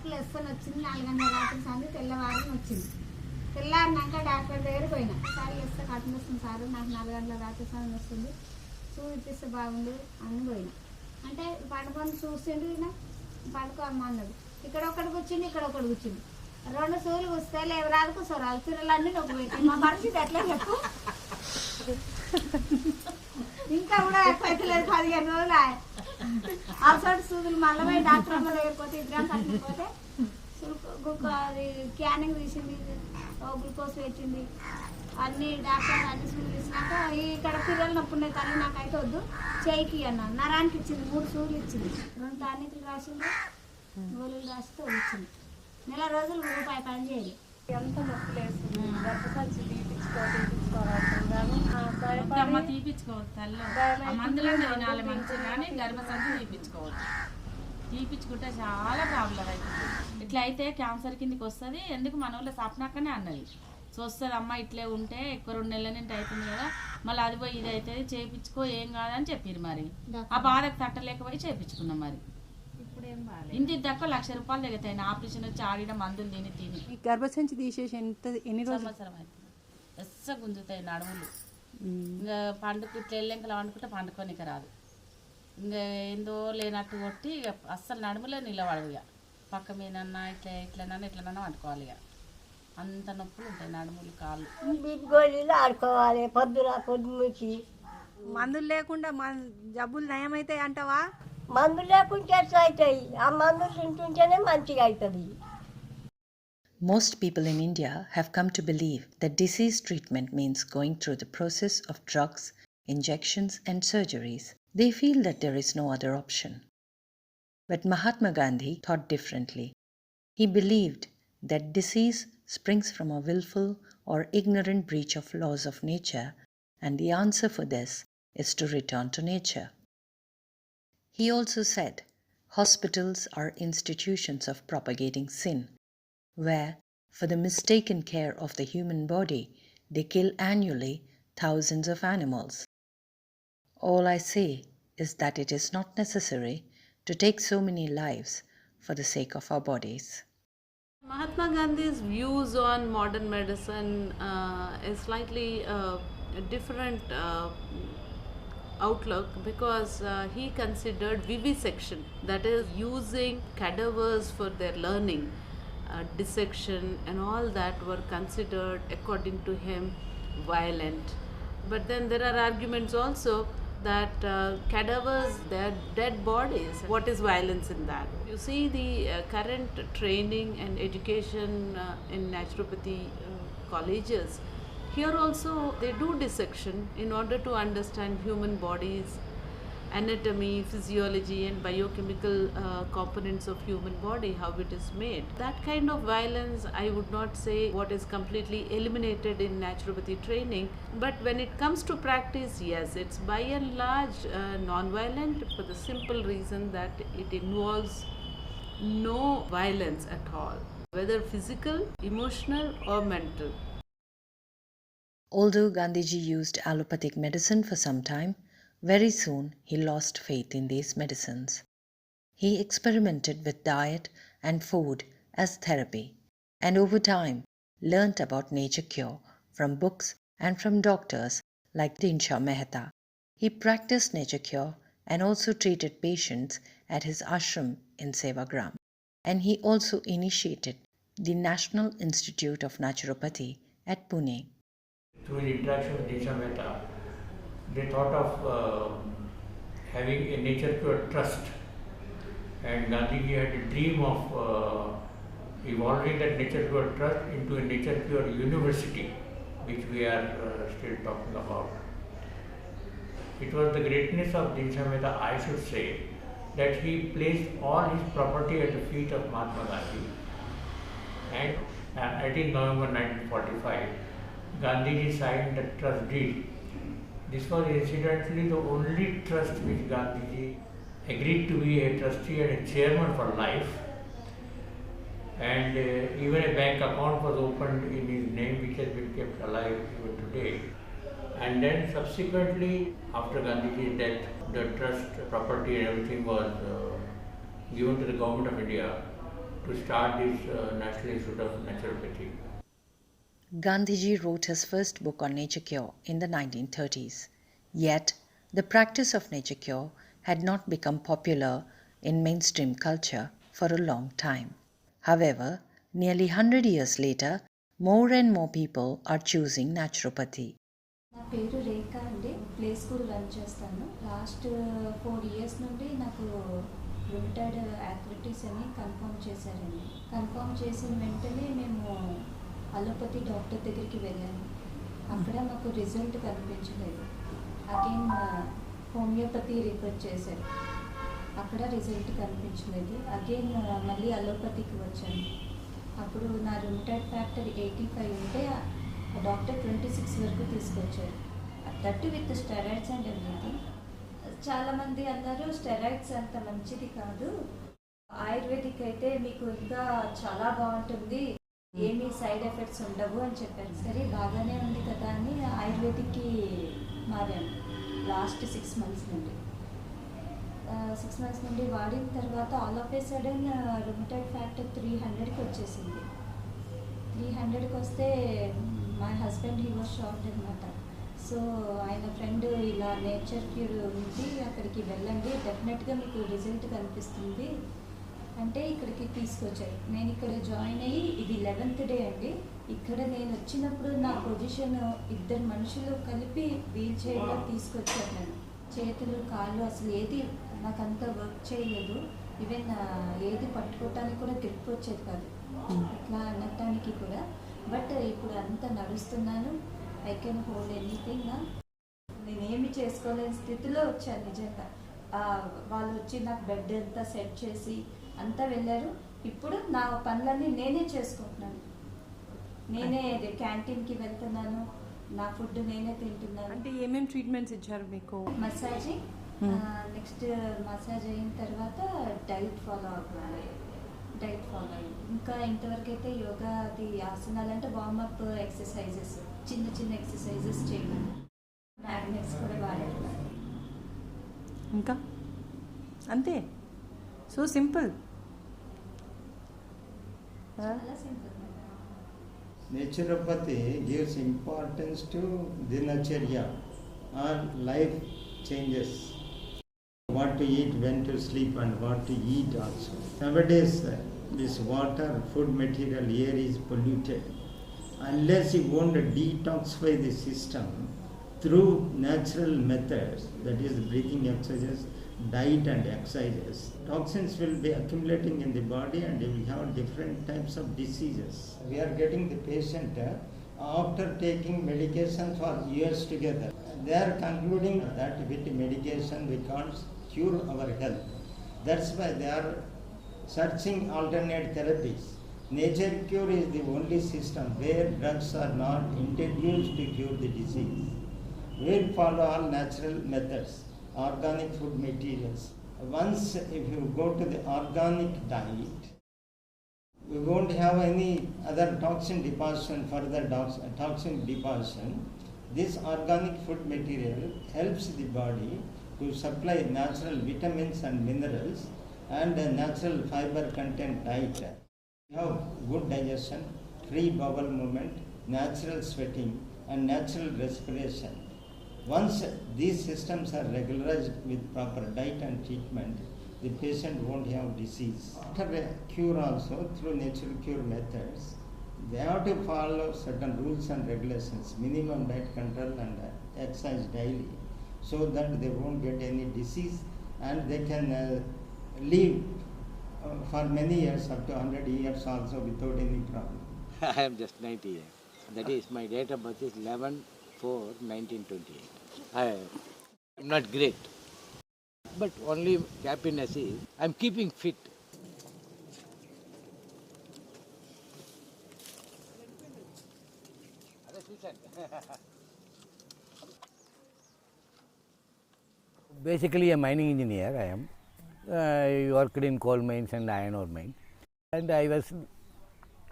4 lesson వచ్చింది, 4 గంటల రాత్రి సంది తెల్లవారం వచ్చింది. తెల్లారినాక డాక్టర్ దగ్గర పోయినా, సార్ ఇస్తే కట్టం వస్తుంది సార్, నాకు 4 గంటల రాత్రి సంది వస్తుంది, చూపిస్తే బాగుండు అని పోయినా. అంటే పడుకొని చూసిండు, ఈయన పడుకో అమ్మ అన్నాడు. ఇక్కడ ఒకటి కూర్చుంది, ఇక్కడ ఒకటి కూర్చుంది. 2 సూర్యులు కూస్తే లేవరాలు కూర్చోరాలు, పిల్లలన్నీ నొప్పి పెట్టింది. మా పరిస్థితి ఎట్లా చెప్పు. ఇంకా కూడా ఎక్కువ లేదు, 15 రోజులు అలసటి సూదులు మళ్ళీ పోయి డాక్టర్ అమ్మ దగ్గర పోతే ఇద్దరం కట్టకపోతే అది క్యానింగ్ తీసింది, గ్లూకోజ్ పెట్టింది, అన్ని డాక్టర్ అన్ని సూదులు ఇచ్చినాక ఇక్కడ పిల్లలు నొప్పి ఉన్నాయి తల్లి నాకైతే వద్దు చేయికి అన్నాను. నరానికి ఇచ్చింది, 3 సూదులు ఇచ్చింది, 2 టానిక్లు రాసింది, గోళీలు రాస్తే ఇచ్చింది. 4 రోజులు రూపాయి పని చేయాలి. ఎంత నొప్పి లేస్తుంది, గర్భసంచి తీపించుకోవచ్చు, మందులో తినాలి మంచిగా, కానీ గర్భసంచి తీపించుకోవచ్చు. తీపించుకుంటే చాలా ప్రాబ్లం అవుతుంది. ఇట్లా అయితే క్యాన్సర్ కిందకి వస్తుంది. ఎందుకు మన ఊళ్ళో సప్నాకనే అన్నది, సో వస్తుంది అమ్మ ఇట్లే ఉంటే ఎక్కువ 2 నెలల నుండి అవుతుంది కదా, మళ్ళీ అది పోయి ఇది అవుతుంది చేయించుకో ఏం కాదని చెప్పారు. మరి ఆ బాధకు తట్టలేకపోయి చేయించుకున్నాం. మరి ఇంటి తక్కువ 1,00,000 రూపాయలు దిగుతాయి. ఆపరేషన్ వచ్చి ఆడిన మందులు తిని గర్భసంచి తీసేసి ఎన్ని రోజులు సంవత్సరం అవుతుంది. ఎస్స గుంజుతాయి నడుములు. ఇంకా పండుకు ఇట్లా వెళ్ళింకలా వండుకుంటే పండుకోనిక రాదు. ఇంకా ఏందో లేనట్టు కొట్టి ఇక అస్సలు నడుములే నిలబడదు. ఇక పక్క మీదన్నా ఇట్లనన్నా వండుకోవాలి. ఇక అంత నొప్పులు ఉంటాయి నడుములు, కాళ్ళు. గోళీలు ఆడుకోవాలి పొద్దుకి. మందులు లేకుండా జబ్బులు నయమైతాయి అంటావా? మందులు లేకుంటే ఎట్లా అవుతాయి? ఆ మందులు తింటుంటేనే మంచిగా అవుతుంది. Most people in India have come to believe that disease treatment means going through the process of drugs, injections and surgeries. They feel that there is no other option. But Mahatma Gandhi thought differently. He believed that disease springs from a willful or ignorant breach of laws of nature, and the answer for this is to return to nature. He also said, hospitals are institutions of propagating sin, where, for the mistaken care of the human body, they kill annually thousands of animals. All I say is that it is not necessary to take so many lives for the sake of our bodies. Mahatma Gandhi's views on modern medicine is slightly different outlook, because he considered vivisection, that is using cadavers for their learning. Dissection and all that were considered, according to him, violent. But then there are arguments also that cadavers, they are dead bodies. What is violence in that? You see the current training and education in naturopathy colleges, here also they do dissection in order to understand human bodies, anatomy, physiology and biochemical components of human body, how it is made. That kind of violence, I would not say what is completely eliminated in naturopathy training, but when it comes to practice, yes, it's by and large non-violent, for the simple reason that it involves no violence at all, whether physical, emotional or mental. Although Gandhiji used allopathic medicine for some time, very soon he lost faith in these medicines. He experimented with diet and food as therapy, and over time learnt about nature cure from books and from doctors like Dinshaw Mehta. He practiced nature cure and also treated patients at his ashram in Sevagram. And he also initiated the National Institute of Naturopathy at Pune. Through the interaction with Dinshaw Mehta, they thought of having a nature cure trust, and Gandhiji had a dream of evolving that nature cure trust into a nature cure university, which we are still talking about. It was the greatness of Dinshaw Mehta, I should say, that he placed all his property at the feet of Mahatma Gandhi, and 18 November 1945, Gandhiji signed the trust deed. This was incidentally the only trust which Gandhiji agreed to be a trustee and a chairman for life, and even a bank account was opened in his name, which has been kept alive even today. And then subsequently, after Gandhiji's death, the trust property and everything was given to the government of India, to start this National Institute of Naturopathy. Gandhiji wrote his first book on nature cure in the 1930s. Yet, the practice of nature cure had not become popular in mainstream culture for a long time. However, nearly 100 years later, more and more people are choosing naturopathy. నా పేరు రేఖ అండి, play school run చేస్తాను. Last 4 years నుండి నాకు limited activities అని confirm చేశారండి. Confirm చేసిన వెంటనే మేము అలోపతి డాక్టర్ దగ్గరికి వెళ్ళాము. అక్కడ మాకు రిజల్ట్ కనిపించలేదు. అగైన్ హోమియోపతి రిఫర్ చేశారు, అక్కడ రిజల్ట్ కనిపించలేదు. అగైన్ మళ్ళీ అలోపతికి వచ్చాను. అప్పుడు నా రుమటాయిడ్ ఫ్యాక్టర్ 85 ఉంటే డాక్టర్ 26 వరకు తీసుకొచ్చారు. That with steroids and everything. చాలామంది అన్నారు స్టెరాయిడ్స్ అంత మంచిది కాదు, ఆయుర్వేదిక్ అయితే మీకు ఇంకా చాలా బాగుంటుంది, ఏమీ సైడ్ ఎఫెక్ట్స్ ఉండవు అని చెప్పారు. సరే బాగానే ఉంది కదా అని ఆయుర్వేదిక్కి మారాను లాస్ట్ 6 మంత్స్ నుండి. 6 మంత్స్ నుండి వాడిన తర్వాత all of a sudden rheumatoid factor 300కి వచ్చేసింది. 300కి వస్తే my husband he was shocked అనమాట. సో ఆయన ఫ్రెండ్ ఇలా నేచర్ క్యూర్ ఉంది, అక్కడికి వెళ్ళండి, డెఫినెట్గా మీకు రిజల్ట్ కనిపిస్తుంది అంటే ఇక్కడికి తీసుకొచ్చారు. నేను ఇక్కడ జాయిన్ అయ్యి ఇది 11th డే అండి. ఇక్కడ నేను వచ్చినప్పుడు నా పొజిషన్ 2 మనుషులు కలిపి వీల్ చైర్లో తీసుకొచ్చారు. నేను చేతులు కాళ్ళు అసలు ఏది నాకంత వర్క్ చేయలేదు. ఈవెన్ ఏది పట్టుకోవటానికి కూడా గ్రిప్ వచ్చేది కాదు, ఇట్లా అనటానికి కూడా. బట్ ఇప్పుడు అంతా నడుస్తున్నాను. I can hold anything. నేనేమి చేసుకోలేని స్థితిలో వచ్చాను నిజంగా. వాళ్ళు వచ్చి నాకు బెడ్ అంతా సెట్ చేసి అంతా వెళ్ళారు. ఇప్పుడు నా పనులన్నీ నేనే చేసుకుంటున్నాను. నేనే క్యాంటీన్కి వెళ్తున్నాను, నా ఫుడ్ నేనే తింటున్నాను. అంటే ఏమేమి ట్రీట్మెంట్స్ ఇచ్చారు మీకు? మసాజింగ్, నెక్స్ట్ మసాజ్ అయిన తర్వాత డైట్ ఫాలో అవుతుంది. ఇంకా ఇంతవరకు అయితే యోగా అది ఆసనాలు అంటే వార్మప్ ఎక్సర్సైజెస్, చిన్న చిన్న ఎక్సర్సైజెస్ చేయడం, మ్యాగ్నెట్స్ కూడా వాడారు. ఇంకా అంతే, సో సింపుల్. చాలా simple. Naturopathy gives importance to dinacharya or life changes. What to eat, when to sleep, and what to eat also. Nowadays, this water, food material, air is polluted. Unless you want to detoxify the system through natural methods, that is breathing exercises, diet and exercises, toxins will be accumulating in the body and you will have different types of diseases. We are getting the patient after taking medication for years together. They are concluding that with medication we can't cure our health. That's why they are searching alternate therapies. Nature cure is the only system where drugs are not introduced to cure the disease. We will follow all natural methods, organic food materials. Once if you go to the organic diet, we won't have any other toxin deposition, further toxin deposition. This organic food material helps the body to supply natural vitamins and minerals and a natural fiber content diet. You have good digestion, free bowel movement, natural sweating and natural respiration. Once these systems are regularized with proper diet and treatment, the patient won't have disease. After a cure also, through natural cure methods, they have to follow certain rules and regulations, minimum diet control and exercise daily, so that they won't get any disease and they can live for many years, up to 100 years also without any problem. I am just 90 years. That is, my date of birth is 11/4/1928. I am not great, but only happiness is I am keeping fit. Basically a mining engineer I am. I worked in coal mines and iron ore mine, and I was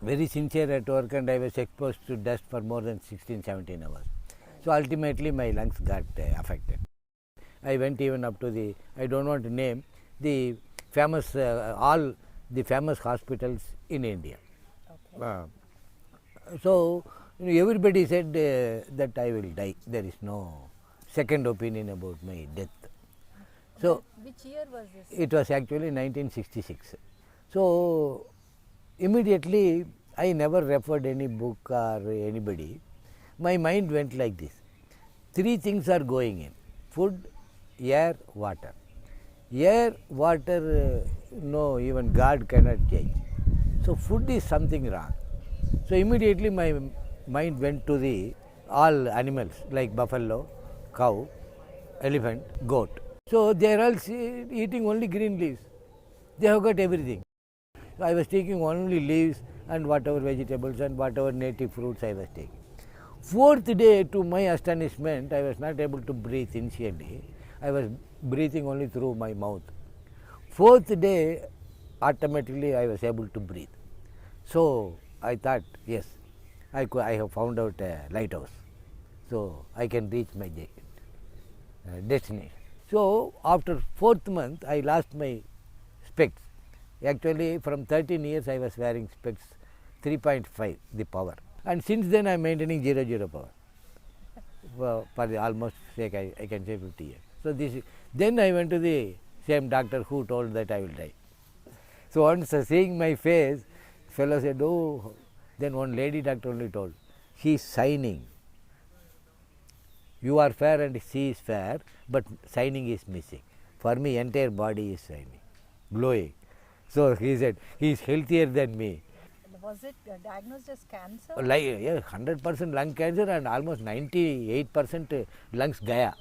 very sincere at work and I was exposed to dust for more than 16-17 hours. So ultimately my lungs got affected. I went even up to the, I don't want to name, the famous all the famous hospitals in India. So everybody said that I will die. There is no second opinion about my death. So which year was this? it was actually 1966. So immediately I never referred any book or anybody. My mind went like this. Three things are going in: food, air, water. Air, water, no, even God cannot change. So food is something wrong. So immediately my mind went to the all animals like buffalo, cow, elephant, goat. So they are all eating only green leaves. They have got everything. So I was taking only leaves and whatever vegetables and whatever native fruits I was taking. Fourth day, to my astonishment, I was not able to breathe initially. I was breathing only through my mouth. Fourth day, automatically I was able to breathe. So I thought, yes, I have found out a lighthouse. So I can reach my destination. So after 4th month, I lost my specs. Actually, from 13 years, I was wearing specs 3.5, the power. And since then, I am maintaining 0 power. For the almost sake, I can say 50 years. So then I went to the same doctor who told that I will die. So once seeing my face, fellow said, oh, then one lady doctor only told, she is shining. You are fair and she is fair, but shining is missing. For me, entire body is shining, glowing. So he said, he is healthier than me. Was it diagnosed as cancer? Like, yeah, 100% lung cancer and almost 98% lungs gaya.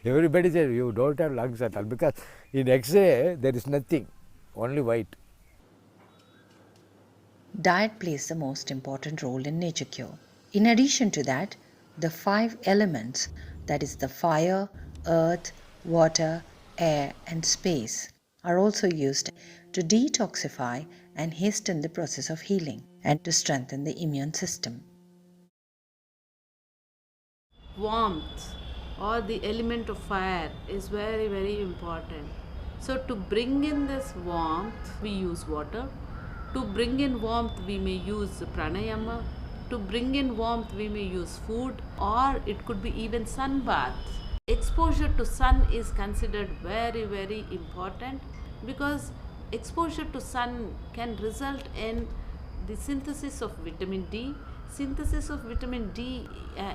Everybody said, you don't have lungs at all, because in X-ray there is nothing, only white. Diet plays the most important role in nature cure. In addition to that, the 5 elements, that is the fire, earth, water, air and space, are also used to detoxify and hasten the process of healing and to strengthen the immune system. Warmth or the element of fire is very, very important. So to bring in this warmth, we use water. To bring in warmth, we may use pranayama. To bring in warmth, we may use food, or it could be even sun bath. Exposure to sun is considered very, very important, because exposure to sun can result in the synthesis of vitamin D. Synthesis of vitamin D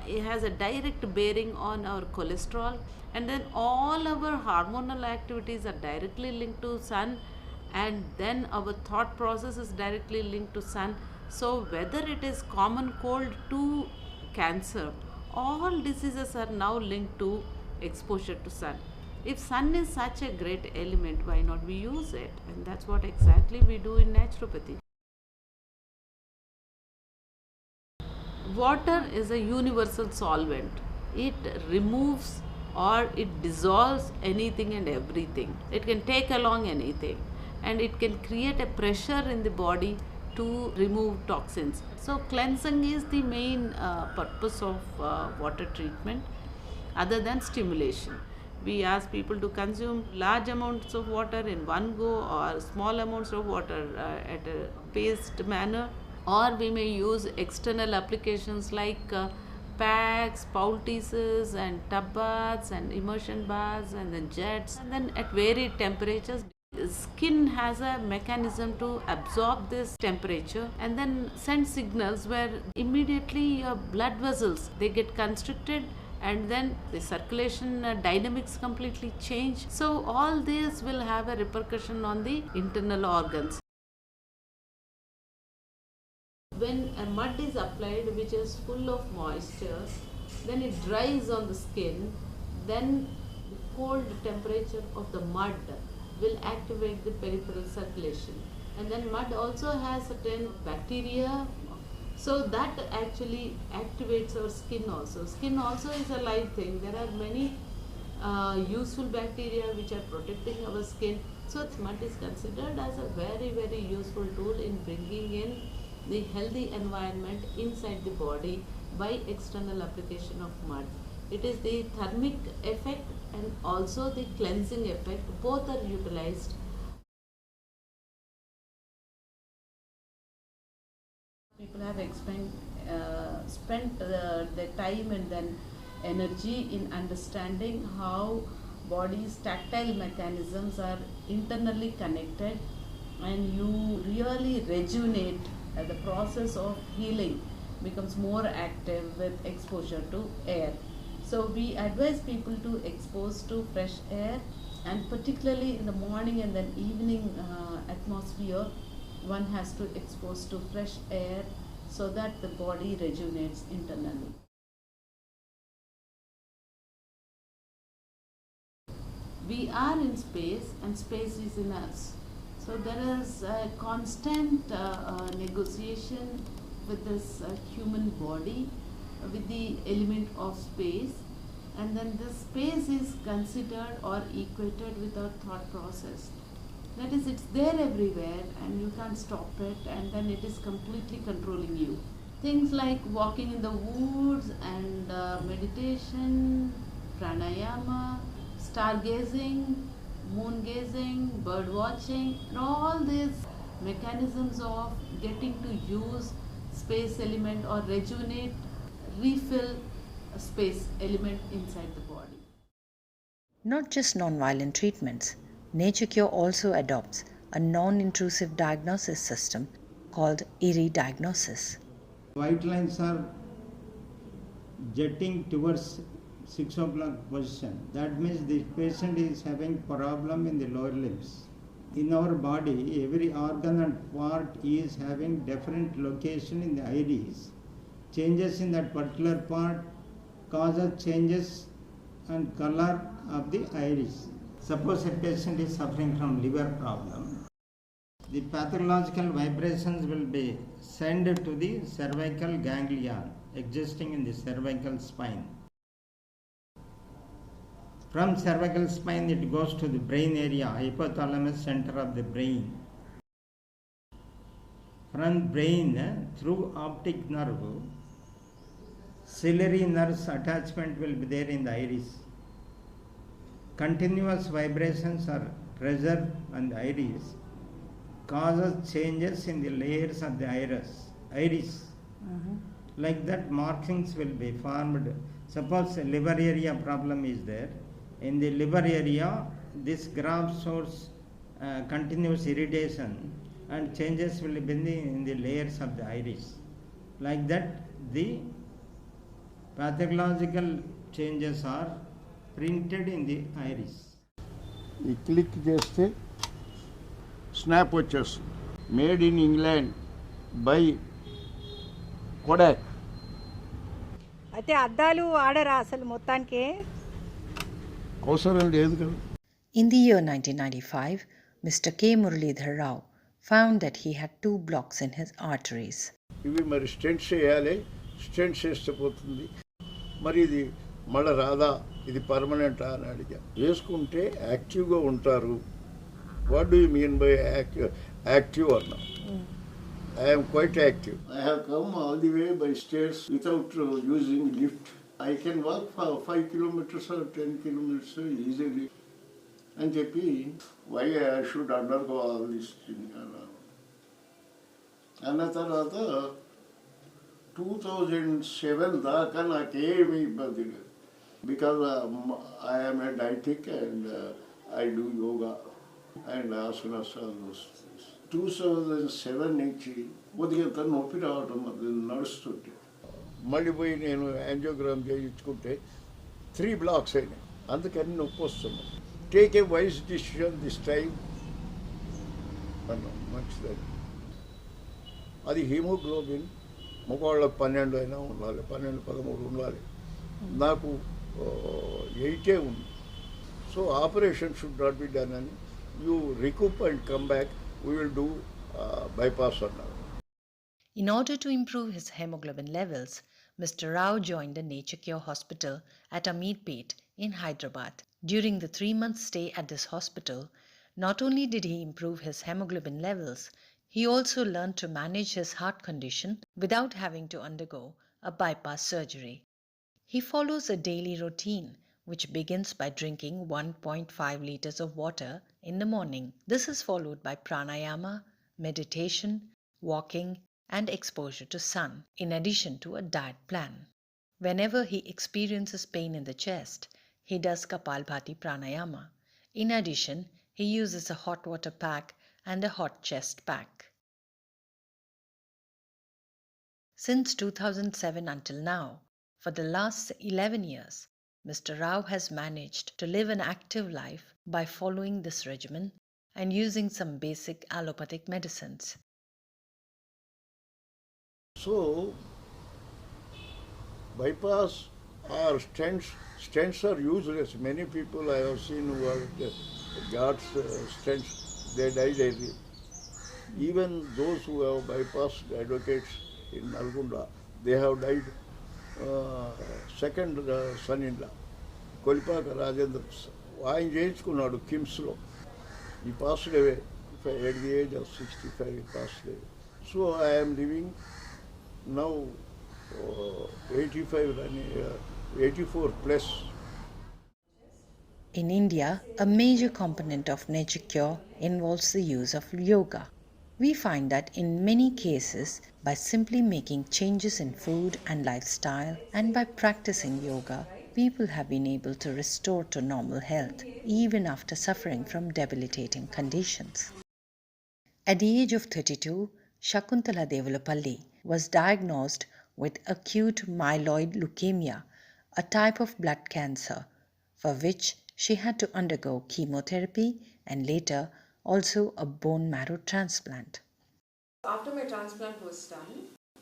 it has a direct bearing on our cholesterol, and then all our hormonal activities are directly linked to sun, and then our thought process is directly linked to sun. So whether it is common cold to cancer, all diseases are now linked to exposure to sun. If sun is such a great element, why not we use it? And that's what exactly we do in naturopathy. Water is a universal solvent. It removes or it dissolves anything and everything. It can take along anything, and it can create a pressure in the body to remove toxins. So cleansing is the main purpose of water treatment, other than stimulation. We ask people to consume large amounts of water in one go, or small amounts of water at a paced manner, or we may use external applications like packs, poultices and tub baths and immersion baths and then jets, and then at varied temperatures. Skin has a mechanism to absorb this temperature and then send signals where immediately your blood vessels, they get constricted, and then the circulation dynamics completely change. So all this will have a repercussion on the internal organs. When a mud is applied which is full of moisture, then it dries on the skin, then the cold temperature of the mud will activate the peripheral circulation, and then mud also has certain bacteria, so that actually activates our skin also. Skin also is a live thing. There are many useful bacteria which are protecting our skin. So mud is considered as a very, very useful tool in bringing in the healthy environment inside the body by external application of mud. It is the thermic effect and also the cleansing effect, both are utilized people have spent their time and then energy in understanding how body's tactile mechanisms are internally connected, and you really rejuvenate. The process of healing becomes more active with exposure to air. So we advise people to expose to fresh air, and particularly in the morning and then evening atmosphere, one has to expose to fresh air so that the body rejuvenates internally. We are in space and space is in us. So there is a constant negotiation with this human body, with the element of space, and then this space is considered or equated with our thought process. That is, it's there everywhere and you can't stop it, and then it is completely controlling you. Things like walking in the woods and meditation, pranayama, stargazing, moon gazing, bird watching, and all these mechanisms of getting to use space element or rejuvenate, refill a space element inside the body. Not just non-violent treatments, Nature Cure also adopts a non-intrusive diagnosis system called ERI diagnosis. White lines are jetting towards 6 o'clock position. That means the patient is having problem in the lower limbs. In our body, every organ and part is having different location in the iris. Changes in that particular part causes changes and color of the iris. Suppose a patient is suffering from liver problem, the pathological vibrations will be sent to the cervical ganglion existing in the cervical spine. From cervical spine it goes to the brain area, hypothalamus center of the brain. From brain through optic nerve, ciliary nerves attachment will be there in the iris. Continuous vibrations or pressure on the iris causes changes in the layers of the iris. Like that markings will be formed. Suppose a liver area problem is there. In the liver area, this graph shows continuous irritation and changes will be in the layers of the iris. Like that, the pathological changes are printed in the iris. ఈ click చేస్తే snap వచ్చేస్తుంది. Made in England by Kodak. అయితే అద్దాలు ఆడరా అసలు మొత్తానికి? అవసరం లేదు కదా. In the year 1995, Mr. K. Muralidhar Rao found that he had 2 blocks in his arteries. ఇవి మరి స్టెంట్స్ చేయాలి, స్టెంట్స్ చేస్తే పోతుంది. మరి ఇది మళ్ళీ రాదా, ఇది పర్మనెంటా అని అడిగా. వేసుకుంటే యాక్టివ్గా ఉంటారు. What do you mean by active అన్నా? I am quite active. I have come all the way by stairs without using lift. I can walk for 5 kilometers or 10 kilometers easily. And చెప్పి why I should undergo all this thing అన్న తర్వాత 2007 దాకా నాకేమీ ఇబ్బంది లేదు. Because I am a dietic and I do yoga and asanas, all those things. 2007 నుంచి కొద్దిగా నొప్పి రావటం అది నడుస్తుంటే మళ్ళీ పోయి నేను యాంజియోగ్రామ్ చేయించుకుంటే 3 blocks అయినాయి. అందుకని నొప్పి వస్తున్నాం. Take a wise decision this time అన్నాం, మంచిదని. అది హీమోగ్లోబిన్ మగవాళ్ళకి 12 అయినా ఉండాలి, 12-13 ఉండాలి. నాకు 8 ఉంది. So operation should not be done అని you recoup and come back, we will do bypass అన్నారు. In order to improve his hemoglobin levels, Mr. Rao joined the Nature Cure Hospital at Ameerpet in Hyderabad. During the 3-month stay at this hospital, not only did he improve his hemoglobin levels, he also learned to manage his heart condition without having to undergo a bypass surgery. He follows a daily routine which begins by drinking 1.5 liters of water in the morning. This is followed by pranayama, meditation, walking, and exposure to sun, in addition to a diet plan. Whenever he experiences pain in the chest, he does Kapalbhati pranayama. In addition, he uses a hot water pack and a hot chest pack. Since 2007 until now, for the last 11 years, Mr. Rao has managed to live an active life by following this regimen and using some basic allopathic medicines. So, bypass or stents are useless. Many people I have seen who have got stents, they died early. Even those who have bypassed advocates in Nalgonda, they have died. Second son-in-law, Kolipaka Rajendra, ఆయన చేయించుకున్నాడు కిమ్స్లో. He passed away at the age of 65. He passed away. So I am living now 84 plus. In India, a major component of nature cure involves the use of yoga. We find that in many cases, by simply making changes in food and lifestyle and by practicing yoga, people have been able to restore to normal health even after suffering from debilitating conditions. At the age of 32, Shakuntala Devulapalli was diagnosed with acute myeloid leukemia, a type of blood cancer, for which she had to undergo chemotherapy and later also a bone marrow transplant. After my transplant was done,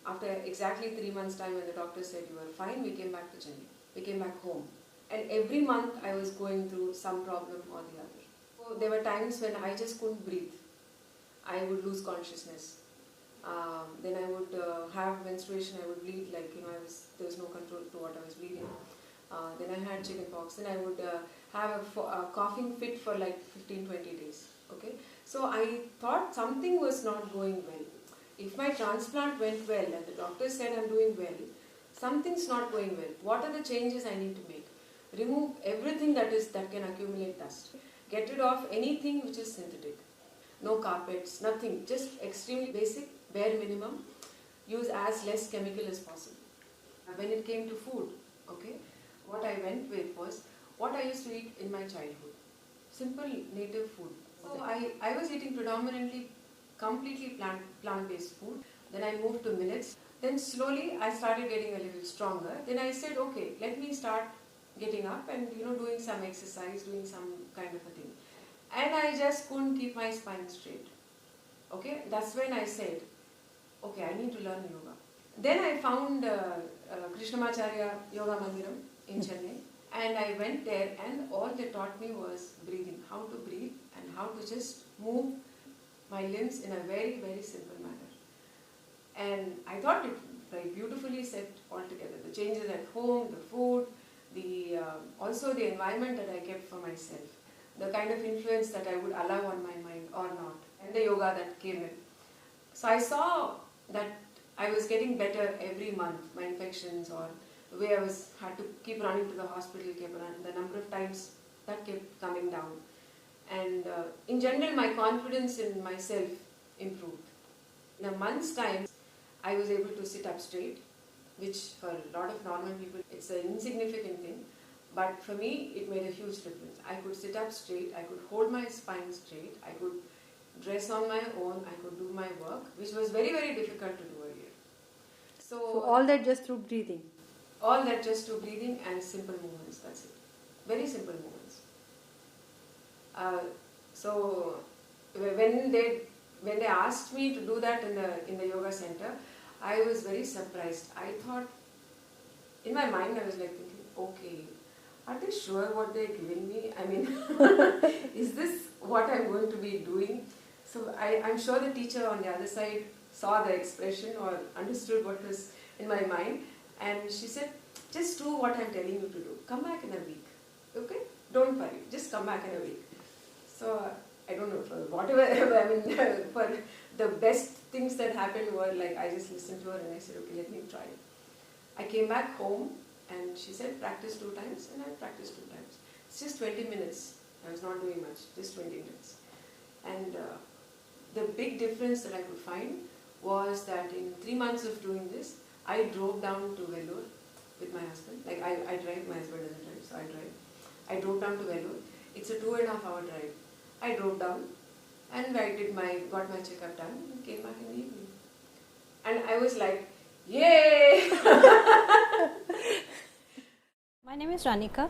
after exactly 3 months' time when the doctor said you were fine, we came back to Chennai. We came back home. And every month I was going through some problem or the other. So there were times when I just couldn't breathe. I would lose consciousness. Then I would have menstruation, I would bleed like, there was no control to what I was bleeding. Then I had chickenpox. Then I would have a coughing fit for like 15-20 days. Okay, so I thought something was not going well. If my transplant went well and the doctor said I'm doing well, something's not going well. What are the changes I need to make? Remove everything that can accumulate dust. Get rid of anything which is synthetic. No carpets, nothing. Just extremely basic, bare minimum. Use as less chemical as possible. When it came to food, okay, what I went with was what I used to eat in my childhood. Simple native food. So I was eating predominantly completely plant-based food. Then I moved to millets. Then slowly I started getting a little stronger. Then I said, okay, let me start getting up and doing some exercise, doing some kind of a thing. And I just couldn't keep my spine straight. Okay, that's when I said, okay, I need to learn yoga. Then I found Krishnamacharya Yoga Mandiram in Chennai. And I went there and all they taught me was breathing, how to breathe and how to just move my limbs in a very, very simple manner. And I thought it very beautifully set all together. The changes at home, the food, also the environment that I kept for myself, the kind of influence that I would allow on my mind or not, and the yoga that came in. So I saw that I was getting better every month, my infections or the way I had to keep running to the hospital, the number of times that kept coming down. And in general, my confidence in myself improved. In a month's time, I was able to sit up straight, which for a lot of normal people, it's an insignificant thing. But for me, it made a huge difference. I could sit up straight, I could hold my spine straight, I could dress on my own, I could do my work, which was very, very difficult to do earlier. So all that just through breathing? All that just through breathing and simple movements, that's it. Very simple movements. So when they asked me to do that in the yoga center, I was very surprised. I thought, in my mind I was like thinking, okay, are they sure what they're giving me? I mean, is this what I'm going to be doing? So I'm sure the teacher on the other side saw the expression or understood what was in my mind. And she said, just do what I'm telling you to do. Come back in a week. Okay? Don't worry. Just come back in a week. So, I don't know, for whatever, I mean, for the best things that happened were like, I just listened to her and I said, okay, let me try. I came back home and she said, practice 2 times, and I practiced 2 times. It's just 20 minutes. I was not doing much, just 20 minutes. And the big difference that I could find was that in 3 months of doing this, I drove down to Vellore with my husband. Like I drive, my husband doesn't drive, so I drive. I drove down to Vellore. It's a 2.5 hour drive. I drove down and got my checkup done and came back in the evening. And I was like, yay! My name is Ranika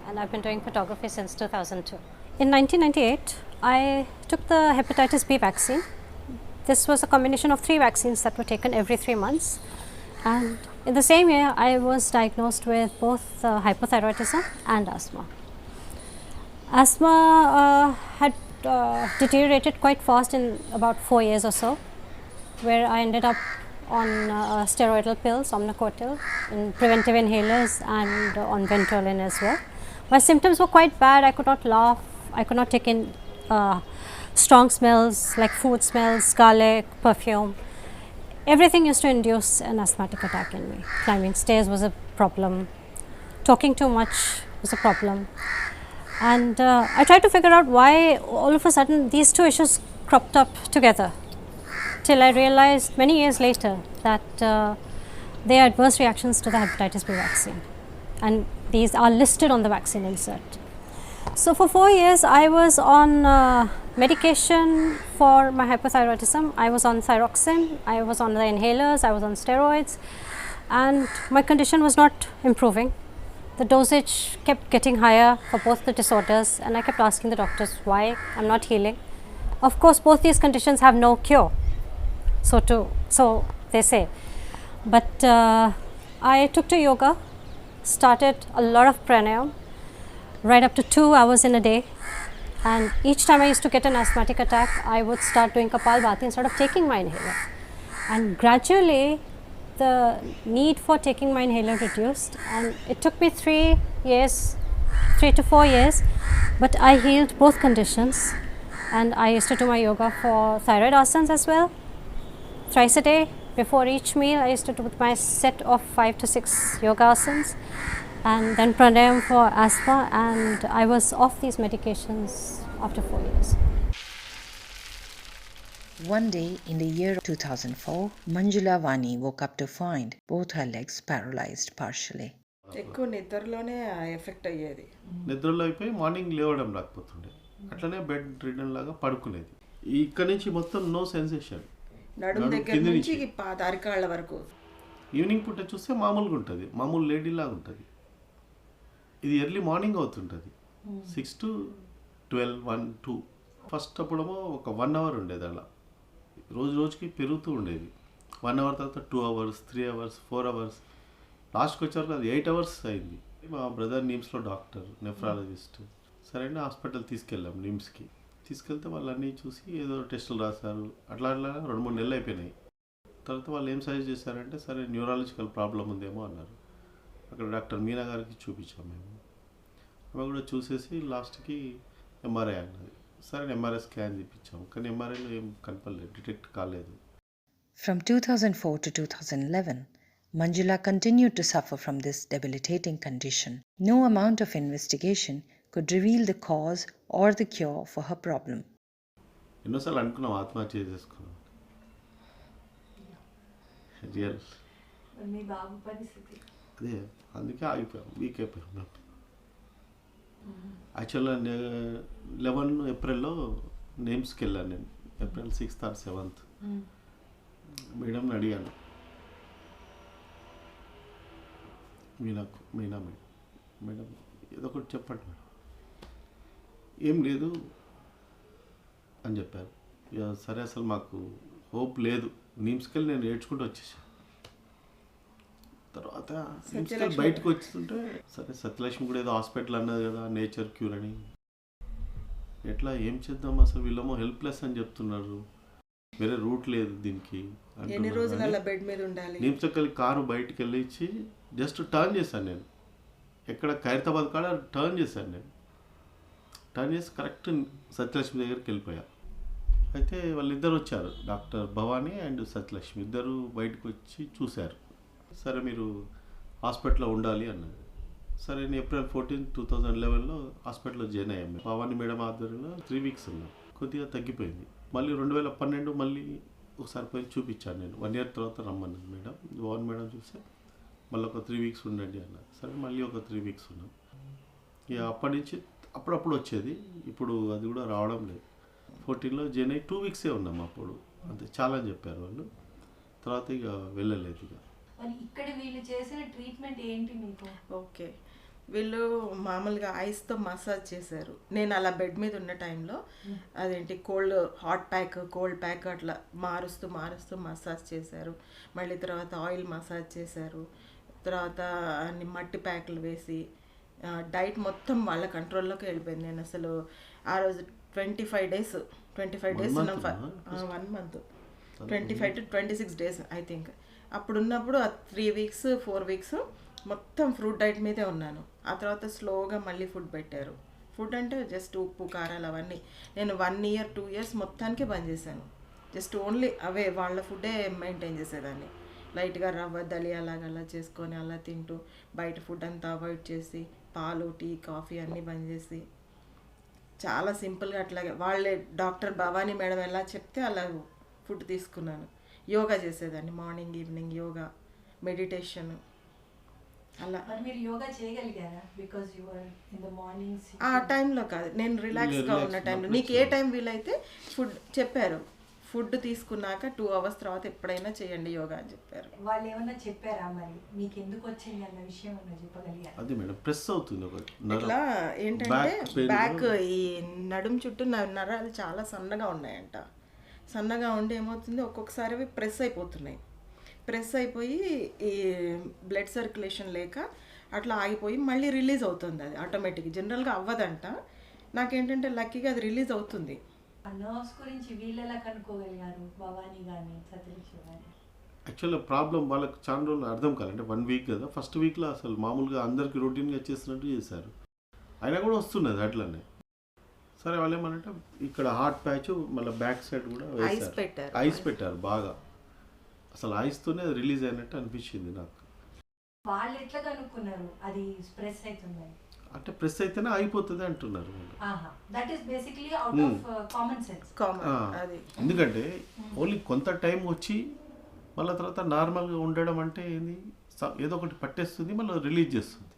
and I've been doing photography since 2002. In 1998, I took the hepatitis B vaccine. This was a combination of 3 vaccines that were taken every 3 months. And in the same year, I was diagnosed with both hypothyroidism and asthma. Asthma had deteriorated quite fast in about 4 years or so, where I ended up on steroidal pills, Omnicortil, in preventive inhalers and on Ventolin as well. My symptoms were quite bad. I could not laugh. I could not take in strong smells like food smells, garlic, perfume. Everything used to induce an asthmatic attack in me. Climbing stairs was a problem. Talking too much was a problem. And I tried to figure out why all of a sudden these 2 issues cropped up together, till I realized many years later that they are adverse reactions to the hepatitis B vaccine, and these are listed on the vaccine insert. So for 4 years I was on medication for my hypothyroidism. I was on thyroxine, I was on the inhalers, I was on steroids, and my condition was not improving. The dosage kept getting higher for both the disorders, and I kept asking the doctors why I'm not healing. Of course, both these conditions have no cure, so they say. But I took to yoga, started a lot of pranayam, right up to 2 hours in a day, and each time I used to get an asthmatic attack, I would start doing Kapalbhati instead of taking my inhaler. And gradually the need for taking my inhaler reduced, and it took me 3 to 4 years, but I healed both conditions. And I used to do my yoga for thyroid asanas as well, thrice a day. Before each meal I used to do my set of 5 to 6 yoga asanas, and then pranayam for asthma, and I was off these medications after 4 years. One day in the year 2004, Manjula Vani woke up to find both her legs paralyzed partially. ఎక్కువ నిద్రలోనే effect అయ్యేది. నిద్రలో అయిపోయి morning లేవడం రాకపోతుండే, అట్లనే bed ridden లాగా పడుకునేది. ఇక్కడ నుంచి మొత్తం నో సెన్సేషన్, నడుము దగ్గర నుంచి అరికాళ్ళ వరకు. ఈవినింగ్ పూట చూస్తే మామూలుగా ఉంటుంది, మామూలు లేడీ లాగా ఉంటుంది. ఇది ఎర్లీ మార్నింగ్ అవుతుంటుంది, 6 to 12, 1, 2. ఫస్ట్ అప్పుడేమో ఒక 1 hour ఉండేది, అలా రోజు రోజుకి పెరుగుతూ ఉండేది. 1 hour తర్వాత 2 hours, 3 hours, 4 hours, లాస్ట్కి వచ్చారు అది 8 hours అయింది. మా బ్రదర్ నిమ్స్లో డాక్టర్, నెఫ్రాలజిస్ట్, సరే అని హాస్పిటల్ తీసుకెళ్ళాం. నిమ్స్కి తీసుకెళ్తే వాళ్ళు అన్నీ చూసి ఏదో టెస్టులు రాశారు. అట్లా 2-3 నెలలు అయిపోయినాయి. తర్వాత వాళ్ళు ఏం సజెస్ట్ చేశారంటే, సరే న్యూరాలజికల్ ప్రాబ్లం ఉందేమో అన్నారు. అక్కడ డాక్టర్ మీనా గారికి చూపించాం మేము. ఆమె కూడా చూసేసి లాస్ట్కి ఎంఆర్ఐ అన్నది. సరే ఎంఆర్ఐ స్కాన్ తీపించాము, కానీ ఎంఆర్ఐలో ఏం కనపడలేదు, డిటెక్ట్ కాలేదు. From 2004 to 2011, Manjula continued to suffer from this debilitating condition. No amount of investigation could reveal the cause or the cure for her problem. ఎన్నోసార్లు అనుకున్నాం ఆత్మహత్య చేసుకున్నాం, రియల్ అదే, అందుకే ఆగిపోయాం, వీక్ అయిపోయాం. యాక్చువల్గా 11 ఏప్రిల్లో నేమ్స్కి వెళ్ళాను నేను, April 6th or 7th. మేడంని అడిగాను, మీనా మేడం ఏదో ఒకటి చెప్పండి మేడం. ఏం లేదు అని చెప్పారు. సరే అసలు మాకు హోప్ లేదు. నిమ్స్కి వెళ్ళి నేను ఏడ్చుకుంటూ వచ్చేసాను. తర్వాత నిమ్స్కి బయటకు వచ్చుంటే, సరే సత్యలక్ష్మి కూడా ఏదో హాస్పిటల్ అన్నది కదా, నేచర్ క్యూర్ అని. ఎట్లా ఏం చేద్దాం, అసలు వీళ్ళేమో హెల్ప్లెస్ అని చెప్తున్నారు, వేరే రూట్ లేదు దీనికి. నిమ్స్కి వెళ్ళి కారు బయటకు వెళ్ళి జస్ట్ టర్న్ చేశాను నేను. ఎక్కడ ఖైరతాబాద్ కాడ టర్న్ చేశాను నేను. టర్న్ చేసి కరెక్ట్ సత్యలక్ష్మి దగ్గరికి వెళ్ళిపోయా. అయితే వాళ్ళిద్దరు వచ్చారు, డాక్టర్ భవానీ అండ్ సత్యలక్ష్మి ఇద్దరు బయటకు వచ్చి చూశారు. సరే మీరు హాస్పిటల్లో ఉండాలి అన్నారు. సరే నేను April 14, 2011లో హాస్పిటల్లో జాయిన్ అయ్యాము. భవానీ మేడం ఆధ్వర్యంలో 3 weeks ఉన్నాం. కొద్దిగా తగ్గిపోయింది. మళ్ళీ 2012 మళ్ళీ ఒకసారి పోయి చూపించాను నేను. 1 year తర్వాత రమ్మన్నాను మేడం. బాగుంది మేడం చూస్తే మళ్ళీ ఒక 3 weeks ఉండండి అన్నారు. సరే మళ్ళీ ఒక 3 weeks ఉన్నాం. ఇక అప్పటి నుంచి అప్పుడప్పుడు వచ్చేది, ఇప్పుడు అది కూడా రావడం లేదు. 14లో జాయిన్ అయ్యి 2 weeks ఉన్నాం అప్పుడు, అంతే చాలా అని చెప్పారు వాళ్ళు. తర్వాత ఇక వెళ్ళలేదు ఇక. ఇక్కడ వీళ్ళు చేసిన ట్రీట్మెంట్ ఏంటి మీకు? ఓకే, వీళ్ళు మామూలుగా ఐస్తో మసాజ్ చేశారు. నేను అలా బెడ్ మీద ఉన్న టైంలో అదేంటి హాట్ ప్యాక్ కోల్డ్ ప్యాక్ అట్లా మారుస్తూ మసాజ్ చేశారు. మళ్ళీ తర్వాత ఆయిల్ మసాజ్ చేశారు. తర్వాత అన్ని మట్టి ప్యాకులు వేసి డైట్ మొత్తం వాళ్ళ కంట్రోల్లోకి వెళ్ళిపోయింది. నేను అసలు ఆ రోజు 25 days ఉన్నాం. 1 month 25 to 26 days I think. అప్పుడున్నప్పుడు 3 weeks 4 weeks మొత్తం ఫ్రూట్ డైట్ మీదే ఉన్నాను. ఆ తర్వాత స్లోగా మళ్ళీ ఫుడ్ పెట్టారు. ఫుడ్ అంటే జస్ట్ ఉప్పు కారాలు అవన్నీ నేను 1 year 2 years మొత్తానికి బంద్ చేశాను. జస్ట్ ఓన్లీ అవే వాళ్ళ ఫుడ్డే మెయింటైన్ చేసేదాన్ని. లైట్గా రవ్వ దలి అలా చేసుకొని అలా తింటూ బయట ఫుడ్ అంతా అవాయిడ్ చేసి పాలు టీ కాఫీ అన్నీ బంద్ చేసి చాలా సింపుల్గా అట్లాగే వాళ్ళే డాక్టర్ భవానీ మేడం ఎలా చెప్తే అలా ఫుడ్ తీసుకున్నాను. యోగా చేసేదాన్ని, మార్నింగ్ ఈవినింగ్ యోగా, మెడిటేషన్ అలా. మీరు యోగా చేయగలిగారా? Because you are in the mornings. ఆ టైంలో కాదు, నేను రిలాక్స్గా ఉన్న టైంలో. నీకు ఏ టైం వీలైతే ఫుడ్ చెప్పారు, ఫుడ్ తీసుకున్నాక 2 hours తర్వాత ఎప్పుడైనా చేయండి యోగా అని చెప్పారు. వాళ్ళు ఏమన్నా చెప్పారా మరి మీకు ఎందుకు వచ్చింది అన్న విషయం ఏమన్నా చెప్పగలిగారా? అది మేడం ప్రెస్ అవుతుంది ఇట్లా ఏంటంటే బ్యాక్ ఈ నడుము చుట్టూ నరాలు చాలా సన్నగా ఉన్నాయంట. సన్నగా ఉండి ఏమవుతుంది ఒక్కొక్కసారి అవి ప్రెస్ అయిపోతున్నాయి. ప్రెస్ అయిపోయి ఈ బ్లడ్ సర్క్యులేషన్ లేక అట్లా ఆగిపోయి మళ్ళీ రిలీజ్ అవుతుంది. అది ఆటోమేటిక్, జనరల్గా అవ్వదంట. నాకేంటంటే లక్కీగా అది రిలీజ్ అవుతుంది. నర్వ్స్ గురించి వీళ్ళు ఎలా కనుక్కోగలిగారు, భవానీ కానీ సతీష్ కానీ? యాక్చువల్గా ప్రాబ్లం వాళ్ళకి చాలా రోజులు అర్థం కాలంటే 1 week కదా. ఫస్ట్ వీక్లో అసలు మామూలుగా అందరికీ రొటీన్గా చేస్తున్నట్టు చేశారు, అయినా కూడా వస్తున్నది అట్లనే. సరే వాళ్ళు ఏమనంటే ఇక్కడ హార్ట్ ప్యాచ్ మళ్ళీ బ్యాక్ సైడ్ కూడా ఐస్ పెట్టారు బాగా. అసలు ఐస్తోనే అది రిలీజ్ అయినట్టు అనిపించింది నాకు. వాళ్ళు ఎట్లా కనుక్కున్నారు అది ప్రెస్ అవుతుందని? అంటే ప్రెస్ అయితేనే అయిపోతుంది అంటున్నారు. That is basically out of common sense. ఎందుకంటే ఓన్లీ కొంత టైం వచ్చి మళ్ళీ తర్వాత నార్మల్గా ఉండడం అంటే ఏంది, ఏదో ఒకటి పట్టేస్తుంది మళ్ళీ రిలీజ్ చేస్తుంది.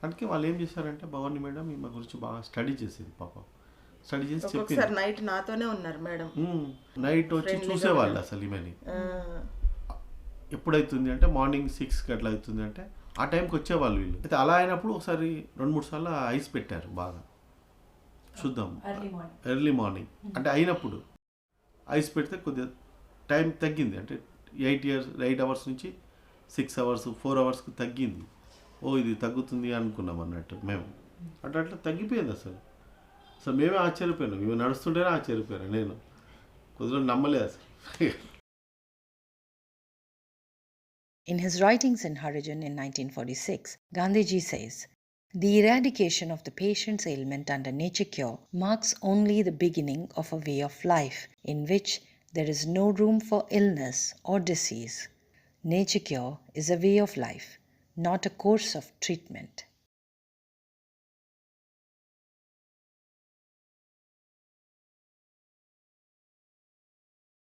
అందుకే వాళ్ళు ఏం చేశారంటే భవానీ మేడం ఈమె గురించి బాగా స్టడీ చేసేది. పాపం స్టడీ చేసి చెప్పింది. నైట్ నాతోనే ఉన్నారు మేడం. నైట్ వచ్చి చూసేవాళ్ళు అసలు ఈమెని. ఎప్పుడైతుంది అంటే మార్నింగ్ 6కి అట్లా అవుతుంది అంటే ఆ టైంకి వచ్చేవాళ్ళు వీళ్ళు. అయితే అలా అయినప్పుడు ఒకసారి 2-3 సార్లు ఐస్ పెట్టారు బాగా చూద్దాం, ఎర్లీ మార్నింగ్ అంటే అయినప్పుడు ఐస్ పెడితే కొద్దిగా టైం తగ్గింది. అంటే 8 hours నుంచి 6 hours 4 hoursకి తగ్గింది. ఇది తగ్గుతుంది అనుకున్నాం అన్నట్టు మేము. అట్లా తగ్గిపోయింది అసలు మేమే ఆశ్చర్యపోయాను. ఇవి నడుస్తుంటేనే ఆశ్చర్యపోయాను నేను, కొద్దిగా నమ్మలేదు అసలు. In his writings in Harijan in 1946, Gandhiji says, "The eradication of the patient's ailment under nature cure marks only the beginning of a way of life in which there is no room for illness or disease. Nature cure is a way of life, not a course of treatment."